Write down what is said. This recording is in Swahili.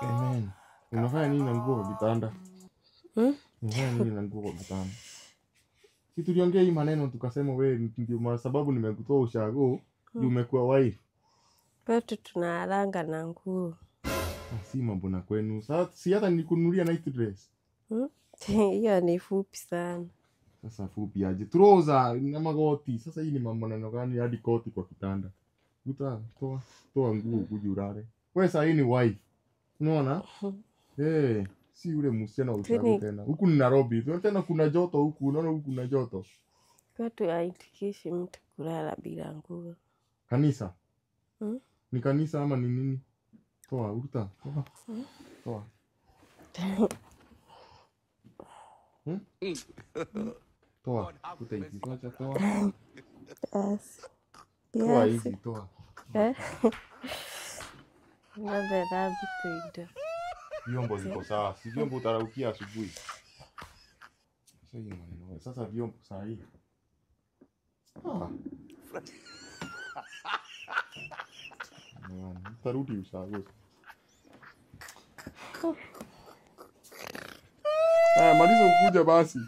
Amen. Unafanya nini na nguo kwa kitanda? Unafanya nini na nguo kwa kitanda? Si tuliongea hii maneno tukasema wewe ndio sababu nimekutoa ushago, ndio umekuwa wife. Kwetu tunalanga na nguo. Si mambo na kwenu. Sasa si hata nikununulia night dress. Hiyo ni fupi sana. Sasa fupi aje. Trouser na magoti. Sasa hii ni mambo na gani hadi koti kwa kitanda. Toa nguo kujurare. Wewe sasa hii ni wife. Unaona? Si yule msichana ushago tena. Huku ni Nairobi. Tena kuna joto huku. Unaona huku kuna joto. Kwetu haitikishi mtu kulala bila nguo. Kanisa? Ni kanisa ama ni nini? Toa, uta. Toa. Toa. Uta hizi. Toa. Yes. Toa hizi, toa. Ng'ombe dhambi kuida. Vyombo ziko sawa. Si vyombo utaraukia asubuhi. Sasa hii maneno. Sasa vyombo saa hii. Tarudi ushago. Maliza ukuja basi.